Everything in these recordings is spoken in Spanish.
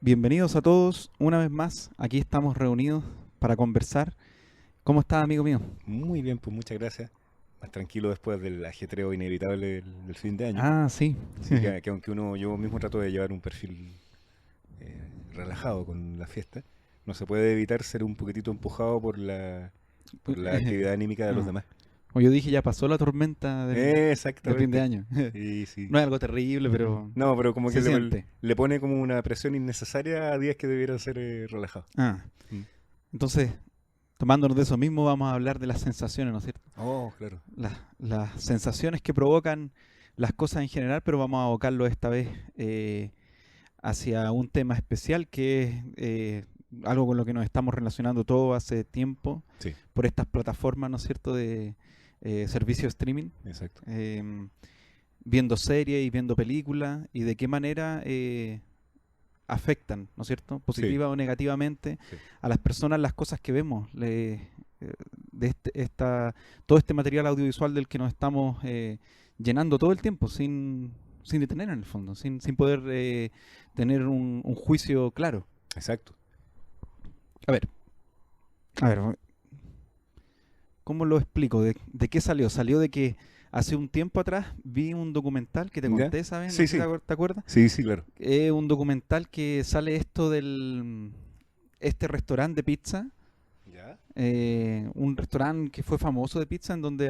Bienvenidos a todos una vez más. Aquí estamos reunidos para conversar. ¿Cómo estás, amigo mío? Muy bien, pues muchas gracias. Más tranquilo después del ajetreo inevitable del fin de año. Ah, sí. Sí, que aunque yo mismo trato de llevar un perfil relajado con la fiesta, no se puede evitar ser un poquitito empujado por la actividad anímica de los Ah, demás. como yo dije, ya pasó la tormenta del fin de Exactamente. año. Sí, sí. No es algo terrible, pero No, pero como que se siente. le pone como una presión innecesaria a días que debieran ser relajados. Ah, Mm. entonces, tomándonos de eso mismo, vamos a hablar de las sensaciones, ¿no es cierto? Oh, claro. Las sensaciones que provocan las cosas en general, pero vamos a abocarlo esta vez hacia un tema especial que es algo con lo que nos estamos relacionando todo hace tiempo Sí, por estas plataformas, ¿no es cierto?, de servicio de streaming, exacto. em, viendo series y viendo películas y de qué manera afectan, ¿no es cierto?, Sí, positiva o negativamente sí. a las personas las cosas que vemos, de todo este material audiovisual del que nos estamos llenando todo el tiempo sin detener en el fondo, sin poder tener un juicio claro. Exacto. A ver, a ver, ¿cómo lo explico? ¿De qué salió? Salió de que hace un tiempo atrás vi un documental que te ¿Ya? conté, ¿sabes? No Sí, sé si sí. te acuerdas. Sí, sí, claro. Es un documental que sale esto este restaurante de pizza, ¿Ya? un restaurante que fue famoso de pizza en donde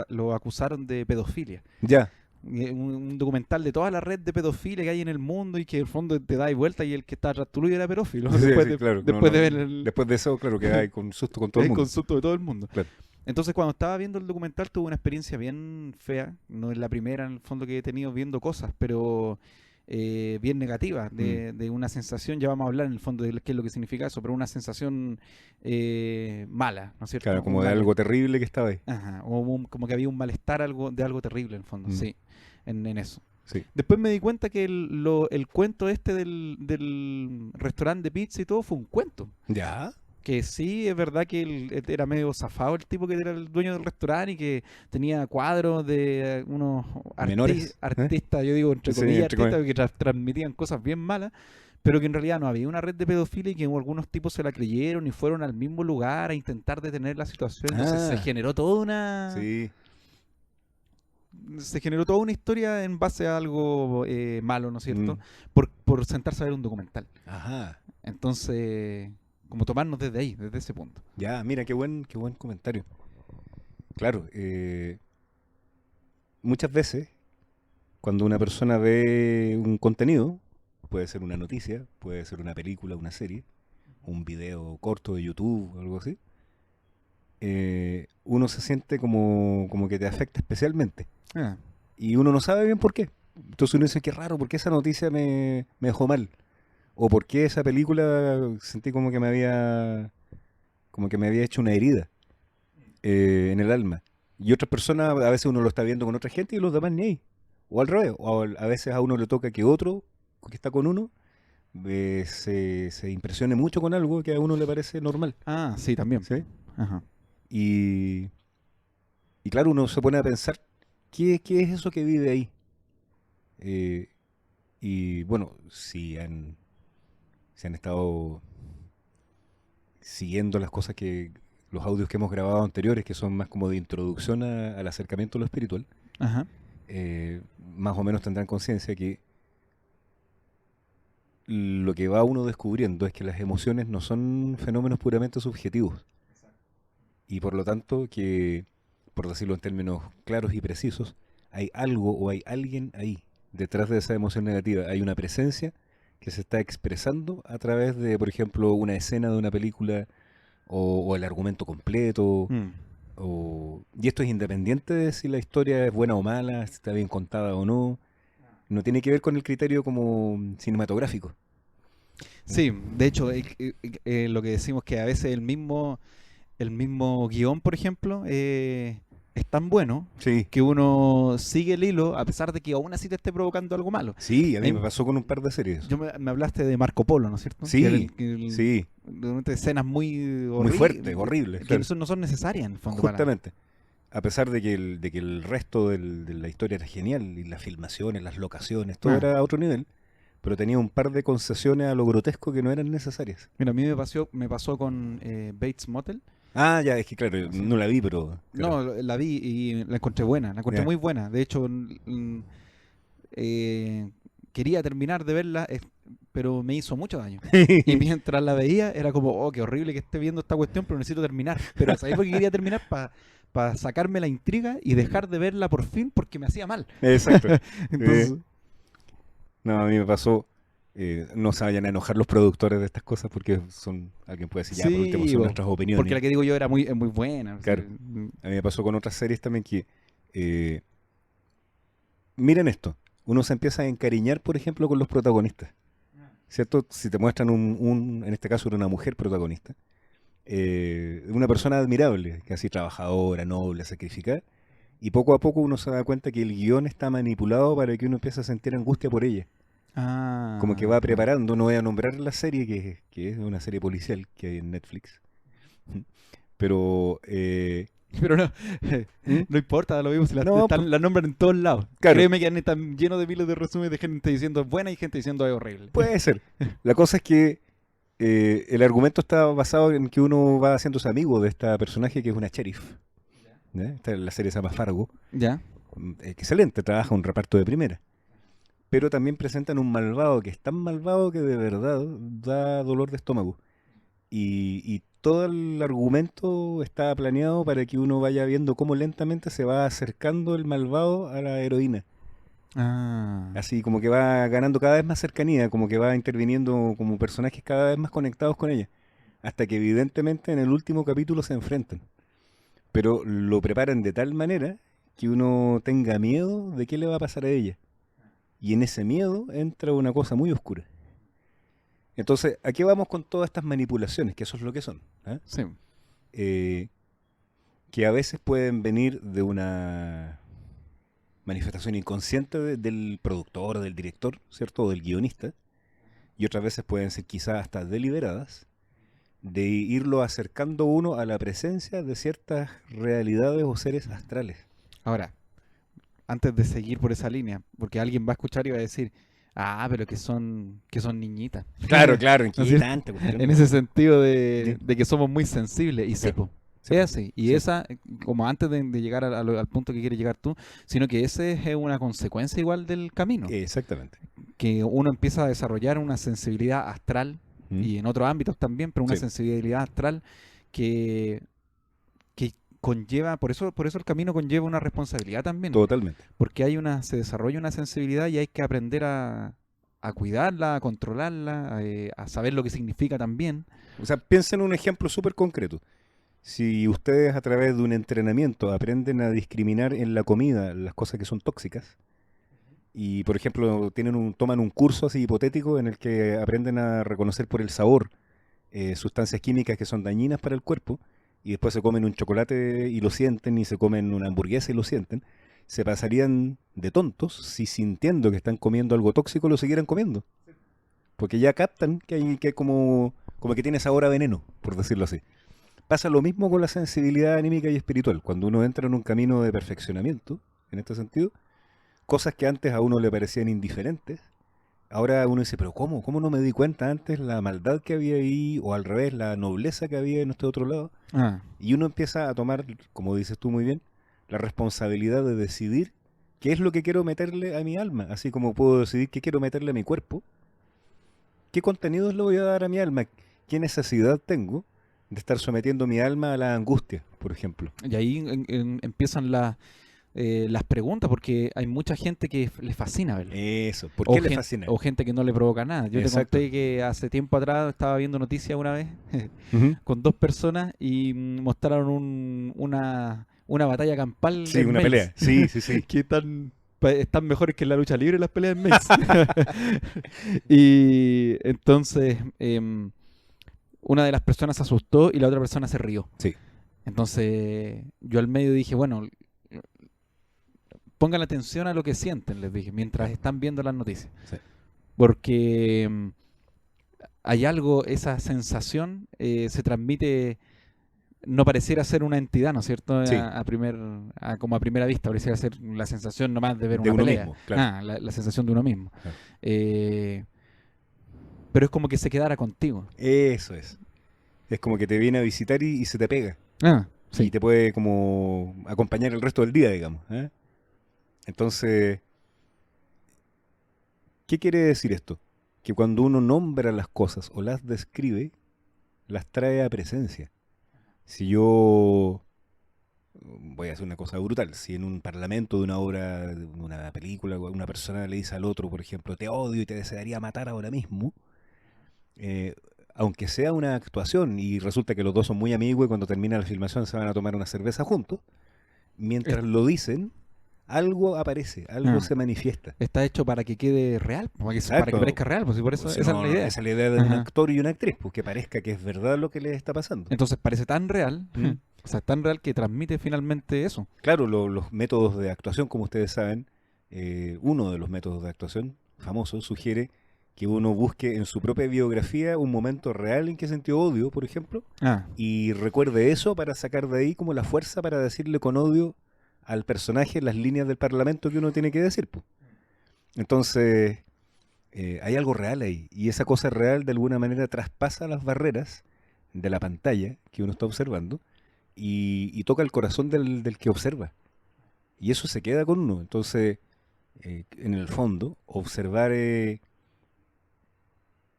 lo acusaron de pedofilia. Ya. Un documental de toda la red de pedofilia que hay en el mundo y que en el fondo te da vuelta y el que está atrás tuyo era pedófilo Sí, después sí, claro. No, después de no. ver Después de eso, claro que hay con susto con todo el el mundo. consulto de todo el mundo. Claro. Entonces, cuando estaba viendo el documental, tuve una experiencia bien fea. No es la primera, en el fondo, que he tenido viendo cosas, pero bien negativa, Mm. de una sensación. Ya vamos a hablar, en el fondo, de qué es lo que significa eso, pero una sensación mala, ¿no es cierto? Claro, como de algo terrible que estaba ahí. Ajá, o como que había un malestar de algo terrible, en el fondo, Mm. sí, en eso. Sí. Después me di cuenta que el cuento este del restaurante de pizza y todo fue un cuento. ¿Ya? Que sí, es verdad que era medio zafado el tipo que era el dueño del restaurante y que tenía cuadros de unos ¿Menores? artistas, yo digo entre Sí, comillas entre comillas. artistas, que transmitían cosas bien malas, pero que en realidad no había una red de pedofilia y que algunos tipos se la creyeron y fueron al mismo lugar a intentar detener la situación. Entonces Ah, sí. se generó toda una historia en base a algo malo, ¿no es Mm. cierto? Por sentarse a ver un documental. Ajá. Entonces, como tomarnos desde ahí, desde ese punto. Ya, mira, qué buen comentario. Claro, muchas veces cuando una persona ve un contenido, puede ser una noticia, puede ser una película, una serie, un video corto de YouTube o algo así, uno se siente como que te afecta especialmente. Ah, Y uno no sabe bien por qué. Entonces uno dice, qué raro, ¿por qué esa noticia me dejó mal? O por qué esa película sentí como que me había hecho una herida en el alma. Y otras personas, a veces uno lo está viendo con otra gente y los demás ni ahí. O al revés, a veces a uno le toca que otro que está con uno se impresione mucho con algo que a uno le parece normal. sí, también. ¿Sí? Ajá. Y, y claro, uno se pone a pensar, qué es eso que vive ahí? Eh, y bueno, si han estado siguiendo las cosas los audios que hemos grabado anteriores, que son más como de introducción al acercamiento a lo espiritual, Ajá. más o menos tendrán conciencia que lo que va uno descubriendo es que las emociones no son fenómenos puramente subjetivos y por lo tanto que, por decirlo en términos claros y precisos, hay algo o hay alguien ahí detrás de esa emoción negativa. Hay una presencia que se está expresando a través de, por ejemplo, una escena de una película o el argumento completo. Mm. Y esto es independiente de si la historia es buena o mala, si está bien contada o no. No tiene que ver con el criterio como cinematográfico. Sí, de hecho, lo que decimos que a veces el mismo guión, por ejemplo, es tan bueno Sí, que uno sigue el hilo a pesar de que aún así te esté provocando algo malo. sí, a mí me Ahí- pasó con un par de series. me hablaste de Marco Polo, ¿no es cierto? Sí, sí, De repente escenas muy muy horribles, fuerte, horrible, que claro. no son necesarias en el fondo para... Justamente. A pesar de que el resto de la historia era genial, y las filmaciones, las locaciones, todo Ah, era a otro nivel, pero tenía un par de concesiones a lo grotesco que no eran necesarias. Mira, a mí me pasó con Bates Motel. Ah, ya, es que claro, Sí. no la vi, pero... No, Claro. la vi y la encontré buena, la encontré Ya. muy buena. De hecho, quería terminar de verla, pero me hizo mucho daño. Y mientras la veía, era como, oh, qué horrible que esté viendo esta cuestión, pero necesito terminar. Pero ¿sabéis por qué quería terminar? Para sacarme la intriga y dejar de verla por fin porque me hacía mal. Exacto. Entonces, No, a mí me pasó, no se vayan a enojar los productores de estas cosas porque son, alguien puede decir, ya, por último sí, son bo, nuestras opiniones. porque la que digo yo era es muy buena. O sea, Claro. A mí me pasó con otras series también que, eh, miren esto, uno se empieza a encariñar, por ejemplo, con los protagonistas, ¿cierto? Si te muestran en este caso era una mujer protagonista, una persona admirable, casi trabajadora, noble, sacrificada, y poco a poco uno se da cuenta que el guión está manipulado para que uno empiece a sentir angustia por ella. Como que va claro. preparando, no voy a nombrar la serie, que es una serie policial que hay en Netflix, pero... Pero no, ¿Mm? no importa, lo mismo si No, la nombran en todos lados. claro. Créeme que están llenos de miles de resúmenes de gente diciendo es buena y gente diciendo es horrible. Puede ser. La cosa es que el argumento está basado en que uno va haciéndose amigo de esta personaje que es una sheriff. ¿Ya? La serie se llama Fargo. ¿Ya? Excelente, trabaja un reparto de primera. Pero también presentan un malvado que es tan malvado que de verdad da dolor de estómago. Y todo el argumento está planeado para que uno vaya viendo cómo lentamente se va acercando el malvado a la heroína. Ah. Así como que va ganando cada vez más cercanía, como que va interviniendo como personajes cada vez más conectados con ella. Hasta que evidentemente en el último capítulo se enfrentan. Pero lo preparan de tal manera que uno tenga miedo de qué le va a pasar a ella. Y en ese miedo entra una cosa muy oscura. Entonces, ¿a qué vamos con todas estas manipulaciones? Que eso es lo que son. ¿Ah? Sí. Que a veces pueden venir de una manifestación inconsciente del productor, del director, ¿cierto? O del guionista. Y otras veces pueden ser quizás hasta deliberadas, de irlo acercando uno a la presencia de ciertas realidades o seres astrales. Ahora, antes de seguir por esa línea, porque alguien va a escuchar y va a decir, pero que son niñitas. Claro, claro, ¿No es cierto? inquietante. Cuestión. En ese sentido Sí. de que somos muy sensibles. Y sí, Claro. po, Sí, es po. así. Y Sí. esa, como antes de llegar al punto que quieres llegar tú, sino que ese es una consecuencia igual del camino. Exactamente. Que uno empieza a desarrollar una sensibilidad astral ¿Mm? y en otros ámbitos también, pero una Sí. sensibilidad astral que, que conlleva, por eso el camino conlleva una responsabilidad también, Totalmente. porque se desarrolla una sensibilidad y hay que aprender a cuidarla, a controlarla, a saber lo que significa también. O sea, piensen en un ejemplo súper concreto. Si ustedes a través de un entrenamiento aprenden a discriminar en la comida las cosas que son tóxicas, y por ejemplo toman un curso así hipotético en el que aprenden a reconocer por el sabor sustancias químicas que son dañinas para el cuerpo, y después se comen un chocolate y lo sienten, y se comen una hamburguesa y lo sienten, se pasarían de tontos si sintiendo que están comiendo algo tóxico lo siguieran comiendo. Porque ya captan que hay como que tiene sabor a veneno, por decirlo así. Pasa lo mismo con la sensibilidad anímica y espiritual. Cuando uno entra en un camino de perfeccionamiento, en este sentido, cosas que antes a uno le parecían indiferentes, ahora uno dice, pero ¿cómo? ¿Cómo no me di cuenta antes la maldad que había ahí? O al revés, la nobleza que había en este otro lado. Y uno empieza a tomar, como dices tú muy bien, la responsabilidad de decidir qué es lo que quiero meterle a mi alma. Así como puedo decidir qué quiero meterle a mi cuerpo, qué contenidos le voy a dar a mi alma, qué necesidad tengo de estar sometiendo mi alma a la angustia, por ejemplo. Y ahí empiezan las preguntas, porque hay mucha gente que le fascina verlo. Eso, ¿por qué le fascina? O gente que no le provoca nada. Yo Exacto. te conté que hace tiempo atrás estaba viendo noticias una vez Ujú. con dos personas y mostraron una batalla campal Sí, en una Mace. pelea. Sí, sí, sí. Que están mejores que en la lucha libre las peleas en Mace. Y entonces una de las personas se asustó y la otra persona se rió. Sí. Entonces yo al medio dije, bueno, pongan atención a lo que sienten, les dije, mientras están viendo las noticias. Sí. Porque hay algo, esa sensación se transmite, no pareciera ser una entidad, ¿no es cierto? Sí. Como a primera vista, pareciera ser la sensación nomás de ver De una uno pelea. mismo, claro. La sensación de uno mismo. Claro. Pero es como que se quedara contigo. Eso es. Es como que te viene a visitar y se te pega. Ah, Y sí. te puede como acompañar el resto del día, digamos. ¿Eh? Entonces, ¿qué quiere decir esto? Que cuando uno nombra las cosas o las describe, las trae a presencia. Si yo voy a hacer una cosa brutal, si en un parlamento de una obra, de una película, una persona le dice al otro, por ejemplo, te odio y te desearía matar ahora mismo, eh, aunque sea una actuación y resulta que los dos son muy amigos y cuando termina la filmación se van a tomar una cerveza juntos, Es- mientras lo dicen, algo aparece, algo ah, se manifiesta. está hecho para que quede real, para que Exacto. parezca real, pues, y por eso Si esa es no, la idea. esa es la idea de un Ajá. actor y una actriz, pues que parezca que es verdad lo que les está pasando. Entonces parece tan real, ¿Mm? o sea, tan real que transmite finalmente eso. Claro, los métodos de actuación, como ustedes saben, uno de los métodos de actuación famosos sugiere que uno busque en su propia biografía un momento real en que sintió odio, por ejemplo, Ah, y recuerde eso para sacar de ahí como la fuerza para decirle con odio al personaje las líneas del parlamento que uno tiene que decir, pues. Entonces, hay algo real ahí, y esa cosa real de alguna manera traspasa las barreras de la pantalla que uno está observando y toca el corazón del que observa. Y eso se queda con uno. Entonces, en el fondo, observar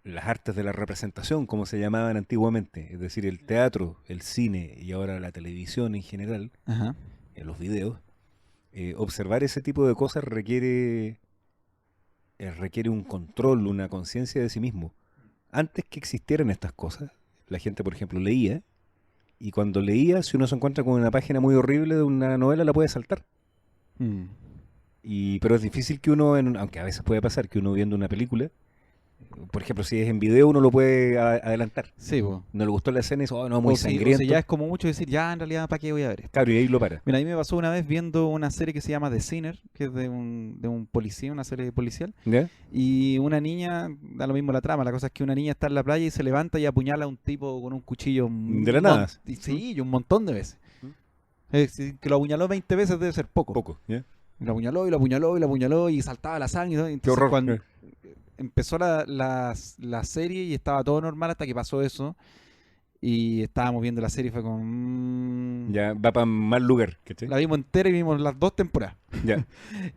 las artes de la representación, como se llamaban antiguamente, es decir, el teatro, el cine y ahora la televisión en general, ajá. los videos, observar ese tipo de cosas requiere un control, una conciencia de sí mismo. Antes que existieran estas cosas, la gente, por ejemplo, leía, y cuando leía, si uno se encuentra con una página muy horrible de una novela, la puede saltar. Mm. Pero es difícil que uno, aunque a veces puede pasar, que uno viendo una película, por ejemplo, si es en video, uno lo puede adelantar. Sí, po. No le gustó la escena y dice, oh, no, muy O si ya sangriento. es como mucho decir, ya en realidad, ¿para qué voy a ver esto? Claro, y ahí lo para. Mira, a mí me pasó una vez viendo una serie que se llama The Sinner, que es de un policía, una serie policial, ¿Ya? y una niña, da lo mismo la trama, la cosa es que una niña está en la playa y se levanta y apuñala a un tipo con un cuchillo De la nada. sí, y un montón de veces. ¿Mm? Que lo apuñaló 20 veces debe ser poco. Poco, ¿ya? Y lo apuñaló y lo apuñaló y lo apuñaló y saltaba la sangre y todo. Qué Entonces horror. cuando empezó la serie y estaba todo normal hasta que pasó eso y estábamos viendo la serie y fue como... Ya va para mal lugar, ¿cachai? La vimos entera y vimos las dos temporadas. Ya.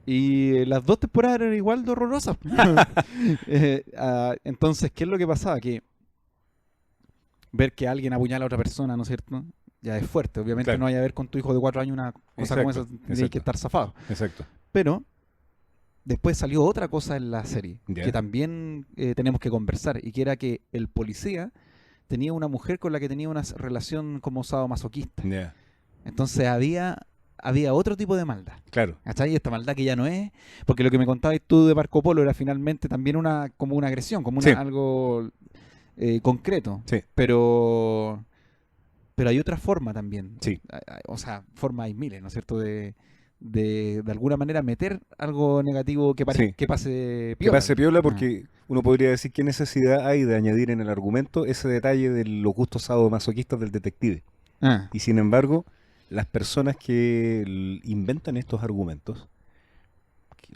Y las dos temporadas eran igual de horrorosas. Entonces, ¿qué es lo que pasaba? Que ver que alguien apuñala a otra persona, ¿no es cierto? Ya es fuerte. Obviamente Claro. no vaya a ver con tu hijo de 4 años una cosa como esa, Exacto, tienes exacto. que estar zafado. Exacto. Pero después salió otra cosa en la serie Ya. que también tenemos que conversar y que era que el policía tenía una mujer con la que tenía una relación como sadomasoquista. Ya. Entonces había otro tipo de maldad. Claro. ¿Cachai? Esta maldad que ya no es, porque lo que me contabas tú de Marco Polo era finalmente también como una agresión, como Sí. algo concreto. Sí. Pero hay otra forma también. Sí. O sea, forma hay miles, ¿no es cierto? De alguna manera meter algo negativo Sí. que pase Que piola. pase piola porque uno podría decir qué necesidad hay de añadir en el argumento ese detalle de los gustos sadomasoquistas del detective. Ah. Y sin embargo, las personas que inventan estos argumentos,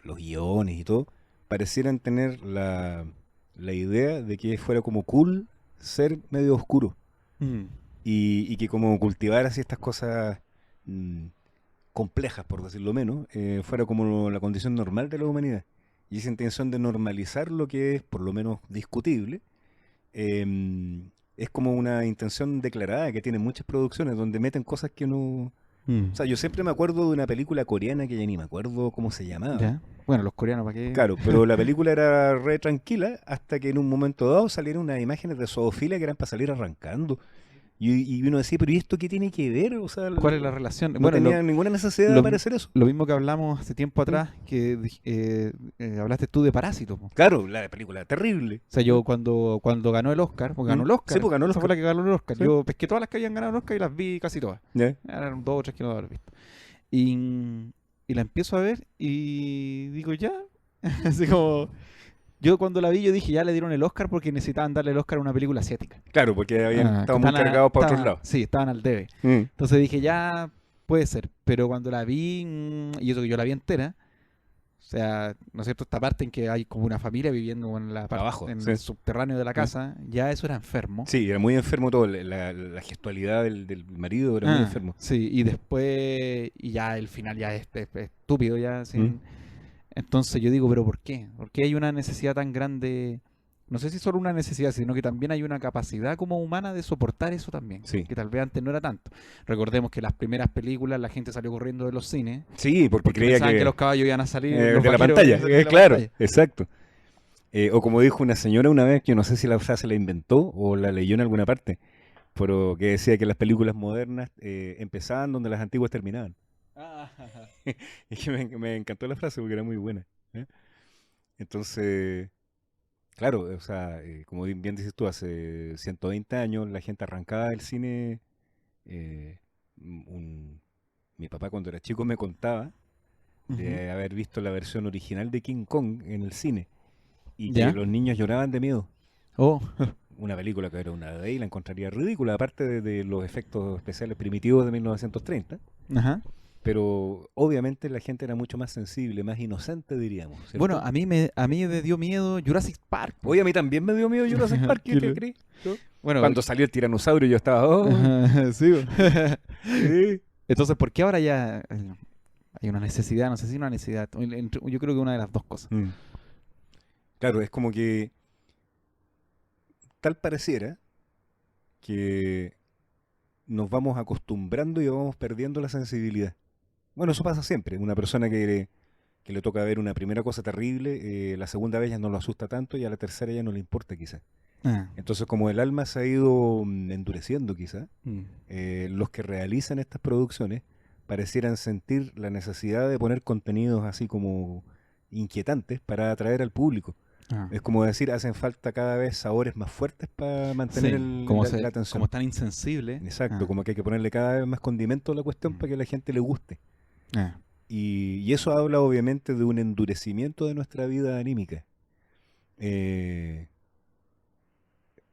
los guiones y todo, parecieran tener la idea de que fuera como cool ser medio oscuro. Mm. Y que como cultivar así estas cosas complejas, por decirlo menos, fuera como la condición normal de la humanidad. Y esa intención de normalizar lo que es, por lo menos, discutible, es como una intención declarada que tienen muchas producciones donde meten cosas que no... Mm. O sea, yo siempre me acuerdo de una película coreana que ya ni me acuerdo cómo se llamaba. ¿Ya? Bueno, los coreanos, ¿para qué? Claro, pero la película era re tranquila hasta que en un momento dado salieron unas imágenes de zoofilia que eran para salir arrancando. Y uno decía, pero ¿y esto qué tiene que ver? O sea, ¿Cuál es la relación? no Bueno, tenía ninguna necesidad de lo- aparecer eso. lo mismo que hablamos hace tiempo atrás, que hablaste tú de Parásito, po. Claro, la película terrible. O sea, yo cuando ganó el Oscar, porque ganó el Oscar, Sí, pues ganó el esa fue Oscar. la que ganó el Oscar. Sí. Yo pesqué todas las que habían ganado el Oscar y las vi casi todas. ¿Ya? Eran 2 o 3 que no haber visto. Y la empiezo a ver y digo, ya. Así como. Yo cuando la vi, yo dije, ya le dieron el Oscar porque necesitaban darle el Oscar a una película asiática. Claro, porque habían Ah, estado que muy estaban cargados para otros estaban- lados. Sí, estaban al debe. Mm. Entonces dije, ya puede ser. Pero cuando la vi, y eso que yo la vi entera, sea, ¿no es cierto? Esta parte en que hay como una familia viviendo en Abajo, en sí. el subterráneo de la Sí. casa, ya eso era enfermo. Sí, era muy enfermo todo. La gestualidad del marido era muy enfermo. Sí, y después, y ya el final ya es estúpido, ya sin... ¿Mm? Entonces yo digo, ¿pero por qué? ¿Por qué hay una necesidad tan grande? No sé si solo una necesidad, sino que también hay una capacidad como humana de soportar eso también, Sí. que tal vez antes no era tanto. Recordemos que las primeras películas la gente salió corriendo de los cines Sí, porque creía pensaban que que los caballos iban a salir, los de la vaqueros pantalla, iban a salir de la claro, pantalla. exacto. O como dijo una señora una vez, que yo no sé si la frase la inventó o la leyó en alguna parte, pero que decía que las películas modernas empezaban donde las antiguas terminaban. Ah, Y que me encantó la frase porque era muy buena. ¿Eh? Entonces, claro, o sea, como bien dices tú, hace 120 años la gente arrancaba del cine. eh, un- Mi papá cuando era chico me contaba ujú. de haber visto la versión original de King Kong en el cine y que ¿Ya? los niños lloraban de miedo. Oh, Una película que era una de y la encontraría ridícula, aparte de los efectos especiales primitivos de 1930. ajá. Pero obviamente la gente era mucho más sensible, más inocente, diríamos, Bueno, ¿cierto? a mí me dio miedo Jurassic Park. Oye, a mí también me dio miedo Jurassic Park, ¿qué Que te lo- crees? ¿No? Bueno, Cuando salió el tiranosaurio yo estaba, oh, sí. sí. Entonces, ¿por qué ahora ya hay una necesidad? No sé si una necesidad. Yo creo que una de las dos cosas. Mm. Claro, es como que tal pareciera que nos vamos acostumbrando y vamos perdiendo la sensibilidad. Bueno, eso pasa siempre. Una persona que le toca ver una primera cosa terrible, la segunda vez ya no lo asusta tanto y a la tercera ya no le importa quizás. Ah, Entonces, como el alma se ha ido endureciendo quizás, mm, los que realizan estas producciones parecieran sentir la necesidad de poner contenidos así como inquietantes para atraer al público. ah. Es como decir, hacen falta cada vez sabores más fuertes para mantener Sí, la atención. como tan insensible. Exacto, Ah, como que hay que ponerle cada vez más condimento a la cuestión mm, para que a la gente le guste. ah, Y eso habla obviamente de un endurecimiento de nuestra vida anímica. Eh,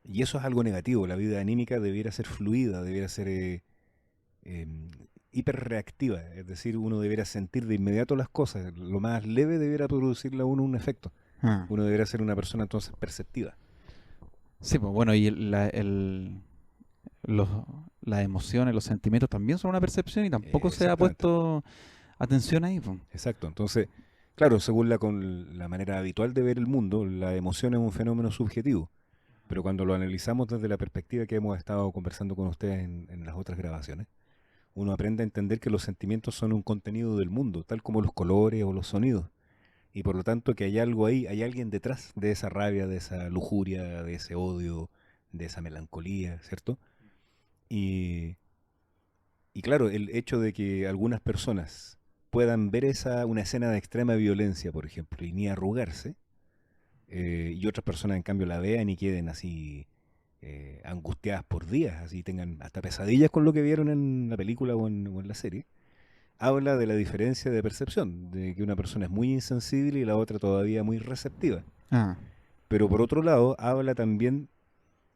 y eso es algo negativo. La vida anímica debiera ser fluida, debiera ser em, hiperreactiva. Es decir, uno debiera sentir de inmediato las cosas. Lo más leve debiera producirle a uno un efecto. ah. Uno debería ser una persona entonces perceptiva. Sí, pues bueno, y los, las emociones, los sentimientos también son una percepción y tampoco se ha Exactamente. puesto atención ahí, pues. Exacto. Entonces, claro, según con la manera habitual de ver el mundo, la emoción es un fenómeno subjetivo. Pero cuando lo analizamos desde la perspectiva que hemos estado conversando con ustedes en las otras grabaciones, uno aprende a entender que los sentimientos son un contenido del mundo, tal como los colores o los sonidos. Y por lo tanto que hay algo ahí, hay alguien detrás de esa rabia, de esa lujuria, de ese odio, de esa melancolía, ¿cierto? Y, y claro, el hecho de que algunas personas puedan ver una escena de extrema violencia, por ejemplo, y ni arrugarse, y otras personas en cambio la vean y queden así angustiadas por días, así tengan hasta pesadillas con lo que vieron en la película o en la serie, habla de la diferencia de percepción, de que una persona es muy insensible y la otra todavía muy receptiva. Ah, Pero por otro lado, habla también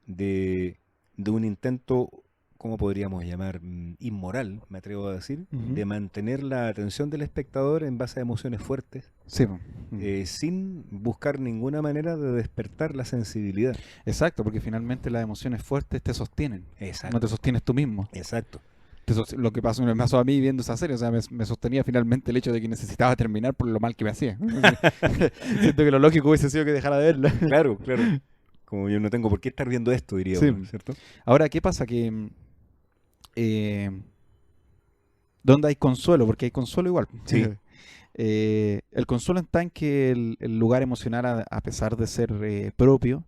de un intento, ¿cómo podríamos llamar? Inmoral, me atrevo a decir, ujú. de mantener la atención del espectador en base a emociones fuertes, Sí, pues. sin buscar ninguna manera de despertar la sensibilidad. Exacto, porque finalmente las emociones fuertes te sostienen, no te Exacto, sostienes tú mismo. exacto. Lo que pasó, me pasó a mí viendo esa serie, o sea, me sostenía finalmente el hecho de que necesitaba terminar por lo mal que me hacía. Siento que lo lógico hubiese sido que dejara de verla. Claro, claro. Como yo no tengo por qué estar viendo esto, diría Sí. uno, ¿cierto? Ahora, ¿qué pasa? Que eh, ¿dónde hay consuelo? Porque hay consuelo igual. Sí. El consuelo está en que el lugar emocional, a pesar de ser propio,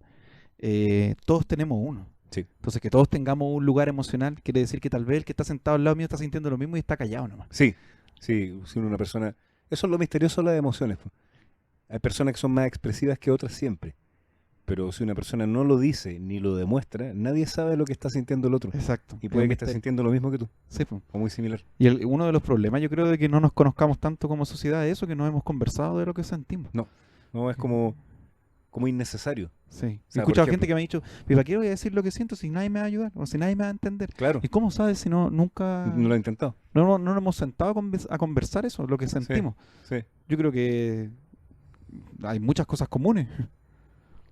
todos tenemos uno. Sí. Entonces, que todos tengamos un lugar emocional quiere decir que tal vez el que está sentado al lado mío está sintiendo lo mismo y está callado nomás. Sí, sí, si una persona... Eso es lo misterioso de las emociones, po. Hay personas que son más expresivas que otras siempre, pero si una persona no lo dice ni lo demuestra, nadie sabe lo que está sintiendo el otro. Exacto. Y Es puede un que esté misterio. sintiendo lo mismo que tú, Sí, po. o muy similar. Y uno de los problemas, yo creo, de que no nos conozcamos tanto como sociedad es eso, que no hemos conversado de lo que sentimos. No, es como como innecesario. Sí. O He sea, por escuchado ejemplo, gente que me ha dicho, ¿pero para qué voy a decir lo que siento si nadie me va a ayudar? O si nadie me va a entender. claro, ¿Y cómo sabes si no no nunca... lo he intentado. No nos hemos sentado a conversar eso, lo que Sí, sentimos? sí. Yo creo que hay muchas cosas comunes.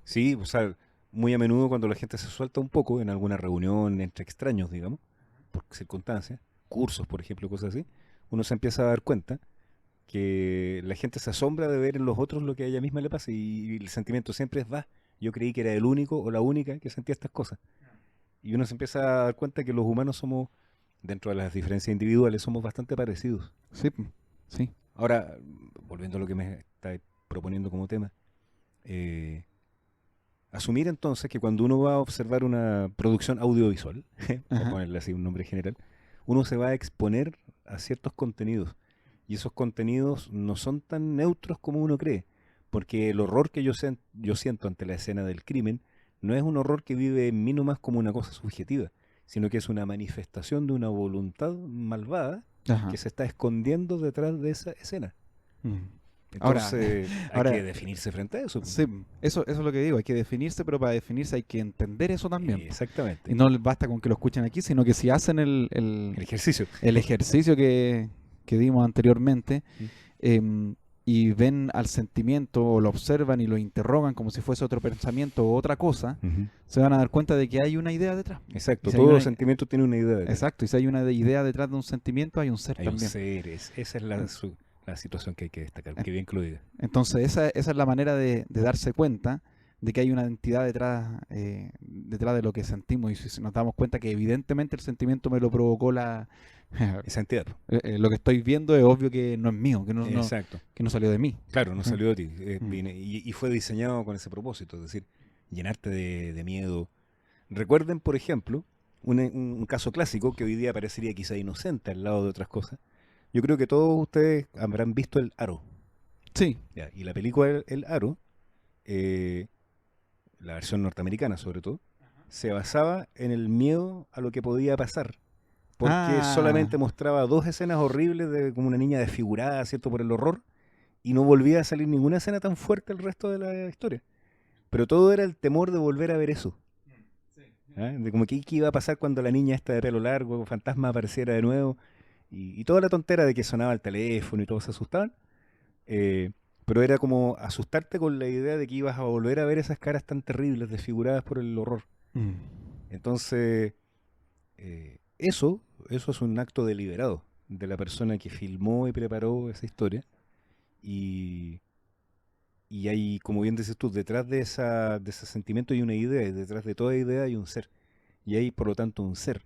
Sí, o sea, muy a menudo cuando la gente se suelta un poco en alguna reunión entre extraños, digamos, por circunstancias, cursos, por ejemplo, cosas así, uno se empieza a dar cuenta que la gente se asombra de ver en los otros lo que a ella misma le pasa y el sentimiento siempre es, va, yo creí que era el único o la única que sentía estas cosas. Y uno se empieza a dar cuenta que los humanos somos, dentro de las diferencias individuales, somos bastante parecidos. Sí, sí. Ahora, volviendo a lo que me está proponiendo como tema, eh, asumir entonces que cuando uno va a observar una producción audiovisual, por Ajá. ponerle así un nombre general, uno se va a exponer a ciertos contenidos. Y esos contenidos no son tan neutros como uno cree, porque el horror que yo siento ante la escena del crimen no es un horror que vive en mí nomás como una cosa subjetiva, sino que es una manifestación de una voluntad malvada Ajá. que se está escondiendo detrás de esa escena. Mm. Ahora, Entonces hay que ahora, definirse frente a eso. sí, eso es lo que digo, hay que definirse, pero para definirse hay que entender eso también. Exactamente. Y no les basta con que lo escuchen aquí, sino que si hacen El ejercicio. el ejercicio que dimos anteriormente, Mm. y ven al sentimiento o lo observan y lo interrogan como si fuese otro pensamiento o otra cosa, Ujú. se van a dar cuenta de que hay una idea detrás. Exacto, Y si hay todo una- sentimiento tiene una idea detrás. Exacto, y si hay una idea detrás de un sentimiento, hay un ser Hay un también. ser, esa es la situación que hay que destacar. Qué bien que lo diga. Entonces, esa es la manera de darse cuenta de que hay una entidad detrás de lo que sentimos. Y si nos damos cuenta que evidentemente el sentimiento me lo provocó Esa entidad. lo que estoy viendo es obvio que no es mío, Exacto. que no salió de mí. Claro, no Ujú. salió de ti. Mm. Y fue diseñado con ese propósito, es decir, llenarte de miedo. Recuerden, por ejemplo, un caso clásico que hoy día parecería quizá inocente al lado de otras cosas. Yo creo que todos ustedes habrán visto El Aro. Sí, ¿Ya? Y la película El Aro, eh, la versión norteamericana sobre todo, se basaba en el miedo a lo que podía pasar. Porque ah, solamente mostraba dos escenas horribles de como una niña desfigurada, ¿cierto? Por el horror. Y no volvía a salir ninguna escena tan fuerte el resto de la historia. Pero todo era el temor de volver a ver eso. ¿Ah? De como que qué iba a pasar cuando la niña esta de pelo largo, fantasma, apareciera de nuevo. Y toda la tontera de que sonaba el teléfono y todos se asustaban. eh, pero era como asustarte con la idea de que ibas a volver a ver esas caras tan terribles, desfiguradas por el horror. mm, Entonces, eso es un acto deliberado de la persona que filmó y preparó esa historia. Y, y hay, como bien dices tú, detrás de ese sentimiento hay una idea, y detrás de toda idea hay un ser. Y hay, por lo tanto, un ser.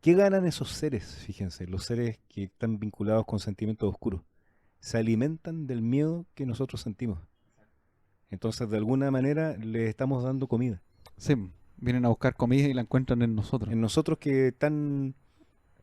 ¿Qué ganan esos seres? Fíjense, los seres que están vinculados con sentimientos oscuros. Se alimentan del miedo que nosotros sentimos. Entonces, de alguna manera, les estamos dando comida. sí, vienen a buscar comida y la encuentran en nosotros. En nosotros que tan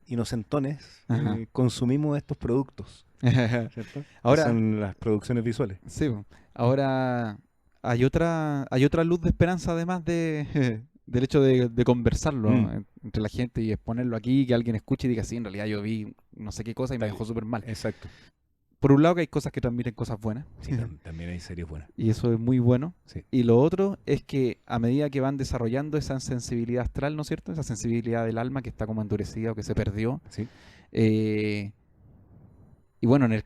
inocentones Ajá. consumimos estos productos, ¿cierto? Que Ahora, son las producciones visuales. sí, ahora hay otra luz de esperanza además del hecho de conversarlo Mm, entre la gente y exponerlo aquí, que alguien escuche y diga, sí, en realidad yo vi no sé qué cosa y me tal- dejó súper mal. exacto. Por un lado que hay cosas que transmiten cosas buenas, Sí, también hay series buenas. y eso es muy bueno. Sí. Y lo otro es que a medida que van desarrollando esa sensibilidad astral, ¿no es cierto? Esa sensibilidad del alma que está como endurecida o que se perdió. Sí. eh, y bueno, en este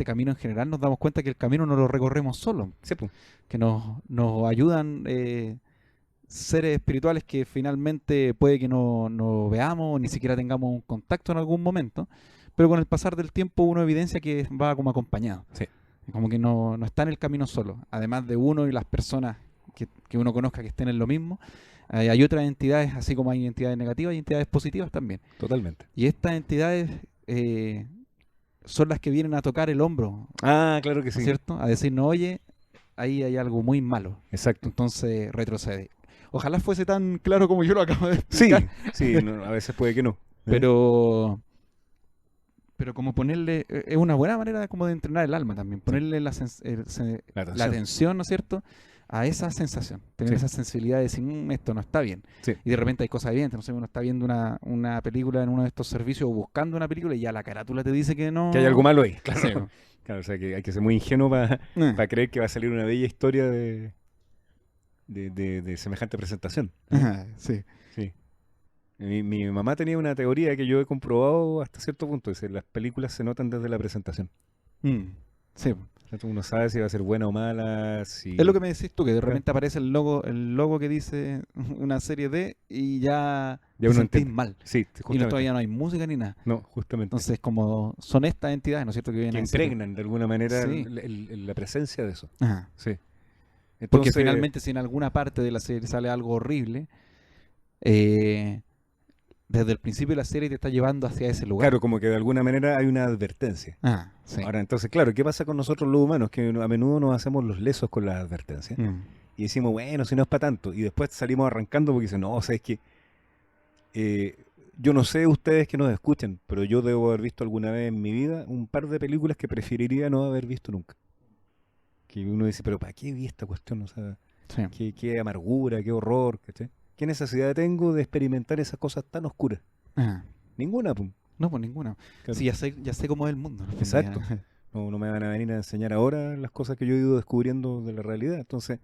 camino en general nos damos cuenta que el camino no lo recorremos solo, Sí, po. que nos ayudan seres espirituales que finalmente puede que no veamos, ni siquiera tengamos un contacto en algún momento, pero con el pasar del tiempo uno evidencia que va como acompañado, Sí. como que no está en el camino solo, además de uno y las personas que uno conozca que estén en lo mismo. Hay otras entidades, así como hay entidades negativas, hay entidades positivas también. Totalmente. Y estas entidades son las que vienen a tocar el hombro, Ah, claro que ¿no es sí. cierto? A decirnos, oye, ahí hay algo muy malo. Exacto. Entonces retrocede. Ojalá fuese tan claro como yo lo acabo de Sí, explicar, sí, a veces puede que no. pero, pero como ponerle, es una buena manera como de entrenar el alma también, Sí. ponerle La la atención. atención, ¿no es cierto? a esa sensación, tener Sí. esa sensibilidad de decir, esto no está bien. Sí. Y de repente hay cosas evidentes, no sé, uno está viendo una película en uno de estos servicios o buscando una película y ya la carátula te dice que no. Que hay algo malo ahí, claro. Sí, po. Claro, o sea que hay que ser muy ingenuo para Eh, creer que va a salir una bella historia de semejante presentación. ajá, sí. Sí. Mi mamá tenía una teoría que yo he comprobado hasta cierto punto. Dice, las películas se notan desde la presentación. Mm, sí, po. ¿Cierto? Uno sabe si va a ser buena o mala, si... Es lo que me decís tú, que de Claro. repente aparece el logo que dice una serie de y ya Ya te uno sentís entiende. mal. Sí, Y justamente. todavía no hay música ni nada. No, justamente. Entonces, como son estas entidades, ¿no es cierto? Que vienen Que a decir. impregnan de alguna manera Sí. la presencia de eso. Ajá. Sí. Porque Entonces, finalmente, si en alguna parte de la serie sale algo horrible, eh, desde el principio de la serie te está llevando hacia ese lugar. claro, como que de alguna manera hay una advertencia. Ah, sí. Ahora, entonces, claro, ¿qué pasa con nosotros los humanos? Que a menudo nos hacemos los lesos con las advertencias. Mm. Y decimos, bueno, si no es para tanto. Y después salimos arrancando porque dicen, no, o sea, es que yo no sé ustedes que nos escuchan, pero yo debo haber visto alguna vez en mi vida un par de películas que preferiría no haber visto nunca. Que uno dice, pero ¿para qué vi esta cuestión? O sea, Sí. qué amargura, qué horror, ¿cachai? ¿Qué necesidad tengo de experimentar esas cosas tan oscuras? Ajá. Ninguna, pum. No, pues ninguna. Claro. Sí, ya sé cómo es el mundo. En el fondo, Exacto. ya. No me van a venir a enseñar ahora las cosas que yo he ido descubriendo de la realidad. Entonces,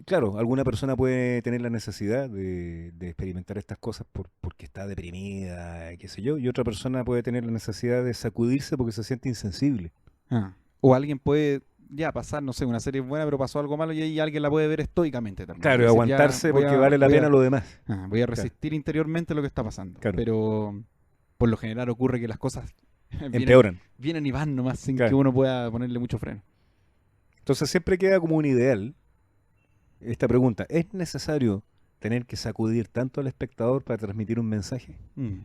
claro, alguna persona puede tener la necesidad de experimentar estas cosas porque está deprimida, qué sé yo, y otra persona puede tener la necesidad de sacudirse porque se siente insensible. Ah. O alguien puede ya pasar, no sé, una serie buena, pero pasó algo malo y ahí alguien la puede ver estoicamente también. Claro, y Decir, ya, aguantarse voy porque a- vale la voy a- pena lo demás. voy a resistir interiormente lo que está pasando. Claro. Pero por lo general ocurre que las cosas Empeoran. vienen y van nomás sin Claro. que uno pueda ponerle mucho freno. Entonces siempre queda como un ideal esta pregunta. ¿Es necesario tener que sacudir tanto al espectador para transmitir un mensaje? Mm.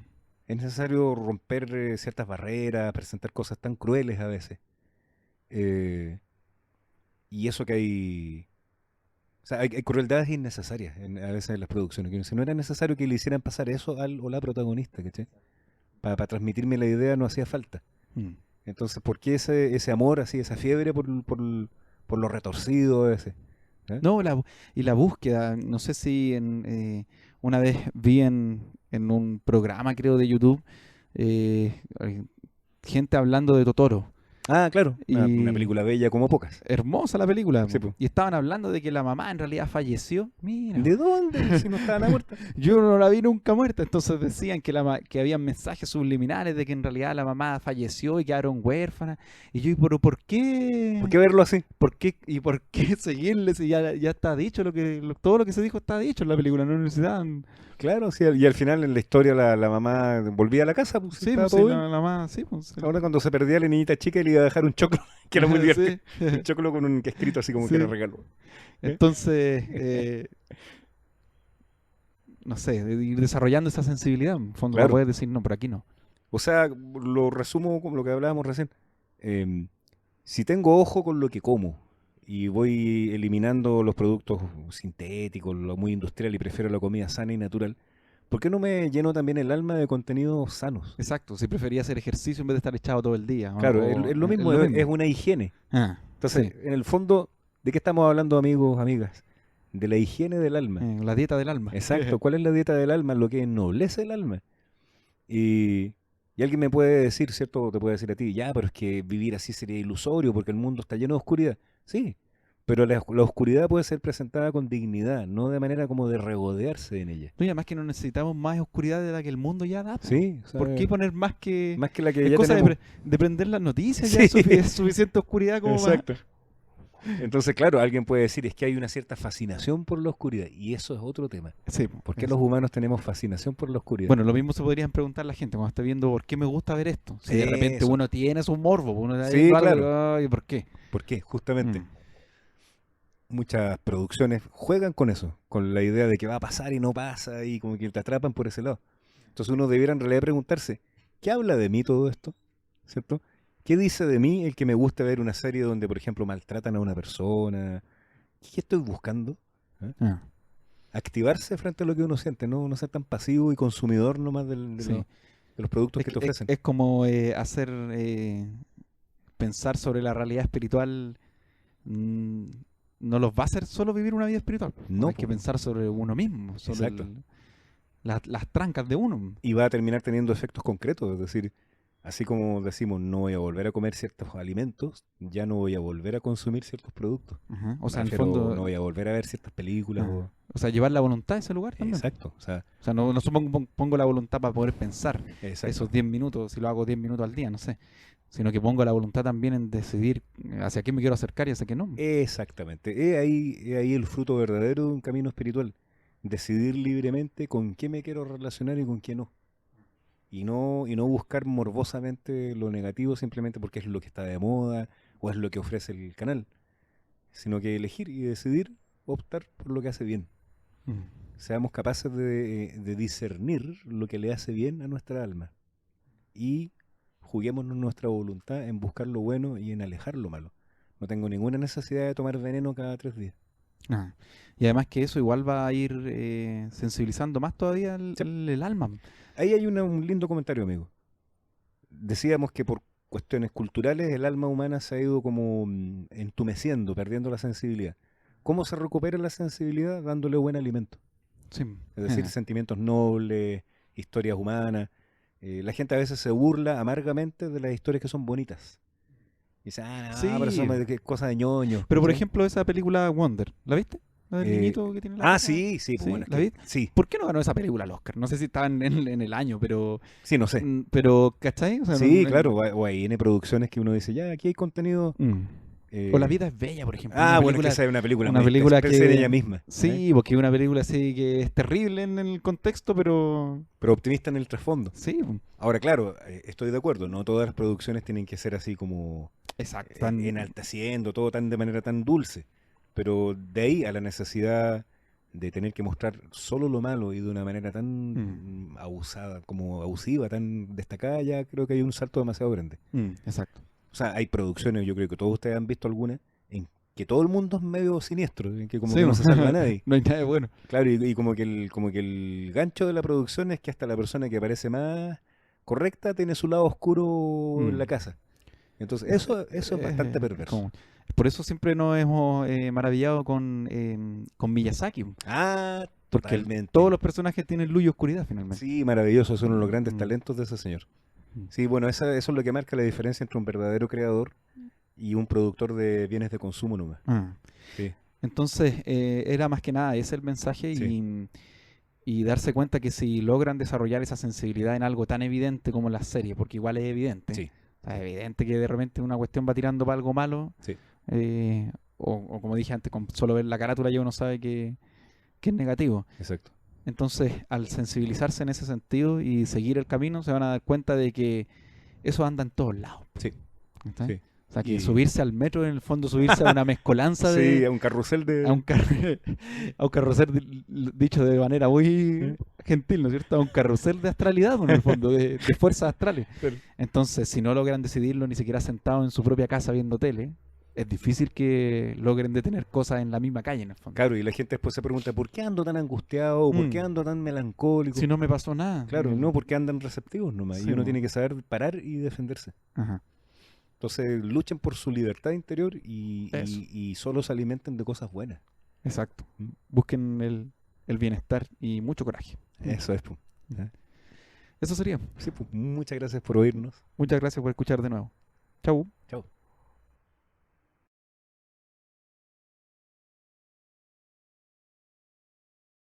¿Es necesario romper ciertas barreras, presentar cosas tan crueles a veces? Y eso que hay... O sea, hay crueldades innecesarias a veces en las producciones. Que uno dice, no era necesario que le hicieran pasar eso al o la protagonista, ¿cachai? Para transmitirme la idea no hacía falta. Mm. Entonces, ¿por qué ese amor así, esa fiebre por lo retorcido a veces? ¿Eh? No, y la búsqueda, no sé si una vez vi en un programa, creo, de YouTube, hay gente hablando de Totoro. Ah, claro, una Y película bella como pocas. hermosa la película. Sí, Po. po. Y estaban hablando de que la mamá en realidad falleció. Mira, ¿De dónde? Si no estaba nada muerta. yo no la vi nunca muerta. Entonces decían que había mensajes subliminales de que en realidad la mamá falleció y quedaron huérfanas. Y yo, ¿pero por qué? ¿Por qué verlo así? ¿Por qué? ¿Y por qué seguirle si ya está dicho todo lo que se dijo está dicho en la película? No necesitaban. Claro, sí, y al final en la historia la mamá volvía a la casa, pues, Sí, estaba pues, todo sí, bien. la mamá, sí, pues. Sí. Ahora cuando se perdía la niñita chica le iba a dejar un choclo, que era muy divertido. Sí. Un choclo con un escrito así como Sí. que era regalo. Entonces, no sé, de ir desarrollando esa sensibilidad. En fondo, Claro. para poder decir, no, por aquí no. O sea, lo resumo con lo que hablábamos recién. Si tengo ojo con lo que como y voy eliminando los productos sintéticos, lo muy industrial y prefiero la comida sana y natural, ¿por qué no me lleno también el alma de contenidos sanos? Exacto, si prefería hacer ejercicio en vez de estar echado todo el día. Claro, O- es lo mismo, es una higiene. Ah, Entonces, sí, en el fondo, ¿de qué estamos hablando, amigos, amigas? De la higiene del alma. la dieta del alma. Exacto, ¿cuál es la dieta del alma? Lo que ennoblece el alma. Y alguien me puede decir, ¿cierto? Te puede decir a ti, ya, pero es que vivir así sería ilusorio porque el mundo está lleno de oscuridad. Sí, pero la oscuridad puede ser presentada con dignidad, no de manera como de regodearse en ella. No, y además que no necesitamos más oscuridad de la que el mundo ya da. Po. Sí, o sea, ¿Por qué poner más que...? más que la que Es ya cosa tenemos. de prender las noticias, ya Sí. es suficiente oscuridad como para... Exacto. Entonces, claro, alguien puede decir, es que hay una cierta fascinación por la oscuridad, y eso es otro tema. Sí, po, ¿Por qué es- los humanos tenemos fascinación por la oscuridad? Bueno, lo mismo se podrían preguntar la gente cuando esté viendo por qué me gusta ver esto. Si de repente Eso. uno tiene su morbo, uno está Sí, viendo algo, claro. ay, ¿por qué? ¿Por qué? Justamente. Mm. Muchas producciones juegan con eso, con la idea de que va a pasar y no pasa, y como que te atrapan por ese lado. Entonces uno debiera en realidad preguntarse, ¿qué habla de mí todo esto? ¿Cierto? ¿Qué dice de mí el que me gusta ver una serie donde, por ejemplo, maltratan a una persona? ¿Qué estoy buscando? ¿Eh? Ah, Activarse frente a lo que uno siente, no ser tan pasivo y consumidor nomás sí. de los productos Es, que te que- ofrecen. es como hacer pensar sobre la realidad espiritual mm, no los va a hacer solo vivir una vida espiritual. No, Hay que pensar sobre uno mismo, sobre Exacto. las trancas de uno. Y va a terminar teniendo efectos concretos, es decir, así como decimos, no voy a volver a comer ciertos alimentos, ya no voy a volver a consumir ciertos productos. Ajá. O sea, Me en el refiero, fondo, no voy a volver a ver ciertas películas. o sea, llevar la voluntad a ese lugar también. Exacto, o sea, O sea, no pongo la voluntad para poder pensar exacto. esos 10 minutos, si lo hago 10 minutos al día, no sé. Sino que pongo la voluntad también en decidir hacia qué me quiero acercar y hacia qué no. Exactamente. He ahí el fruto verdadero de un camino espiritual. Decidir libremente con qué me quiero relacionar y con qué no. Y no buscar morbosamente lo negativo simplemente porque es lo que está de moda o es lo que ofrece el canal. Sino que elegir y decidir optar por lo que hace bien. Mm. Seamos capaces de discernir lo que le hace bien a nuestra alma. Y juguémonos nuestra voluntad en buscar lo bueno y en alejar lo malo. No tengo ninguna necesidad de tomar veneno cada 3 días. Ah. Y además que eso igual va a ir sensibilizando más todavía Sí. el alma. Ahí hay un lindo comentario, amigo. Decíamos que por cuestiones culturales el alma humana se ha ido como entumeciendo, perdiendo la sensibilidad. ¿Cómo se recupera la sensibilidad? Dándole buen alimento. Sí. Es decir, sentimientos nobles, historias humanas. La gente a veces se burla amargamente de las historias que son bonitas. Y dice, Sí. pero eso es cosa de ñoño. Pero por ¿Sí? ejemplo, esa película Wonder, ¿la viste? La del niñito que tiene la casa. Sí, Sí, bueno, es ¿la que, viste? sí, ¿Por qué no ganó esa película al Oscar? No sé si estaba en el año, pero sí, no sé. pero ¿cachai? O sea, Sí, claro, o hay N producciones que uno dice, ya, aquí hay contenido. O La vida es bella, por ejemplo. Bueno, es que esa es una película una muy película pensé en que ella misma. sí, porque es una película así que es terrible en el contexto, pero Pero optimista en el trasfondo. sí, Ahora, claro, estoy de acuerdo, no todas las producciones tienen que ser así como exacto. enalteciendo todo tan de manera tan dulce. Pero de ahí a la necesidad de tener que mostrar solo lo malo y de una manera tan abusada, como abusiva, tan destacada, ya creo que hay un salto demasiado grande. Exacto. O sea, hay producciones, yo creo que todos ustedes han visto alguna, en que todo el mundo es medio siniestro, en que como Sí, que no se salva a nadie. no hay nada de bueno. Claro, y como que el gancho de la producción es que hasta la persona que parece más correcta tiene su lado oscuro en la casa. Entonces, eso es bastante perverso. Por eso siempre nos hemos maravillado con Miyazaki. Porque Totalmente. todos los personajes tienen luz y oscuridad finalmente. Sí, maravilloso, es uno de los grandes talentos de ese señor. Mm. Sí, bueno, eso es lo que marca la diferencia entre un verdadero creador y un productor de bienes de consumo nomás. Sí. Entonces, era más que nada ese el mensaje Sí. y darse cuenta que si logran desarrollar esa sensibilidad en algo tan evidente como las series, porque igual es evidente, Sí. o sea, es evidente que de repente una cuestión va tirando para algo malo, Sí. o como dije antes, con solo ver la carátula ya uno sabe que es negativo. Exacto. Entonces, al sensibilizarse en ese sentido y seguir el camino, se van a dar cuenta de que eso anda en todos lados. Sí. ¿Está? Sí. O sea, que Y- subirse al metro, en el fondo, subirse a una mezcolanza de... Sí, a un carrusel de... A un, a un carrusel, dicho de manera muy gentil, ¿no es cierto? A un carrusel de astralidad, en el fondo, de fuerzas astrales. Claro. Entonces, si no logran decidirlo ni siquiera sentados en su propia casa viendo tele, es difícil que logren detener cosas en la misma calle, en el fondo. Claro, y la gente después se pregunta, ¿por qué ando tan angustiado? ¿Por qué ando tan melancólico? Si no me pasó nada. Claro, no, porque andan receptivos nomás. Sí, y uno mo. tiene que saber parar y defenderse. Ajá. Entonces, luchen por su libertad interior Eso. y solo se alimenten de cosas buenas. Exacto. Busquen el bienestar y mucho coraje. Eso es. Pues. Eso sería. Sí, pues, muchas gracias por oírnos. Muchas gracias por escuchar de nuevo. Chau. Chao.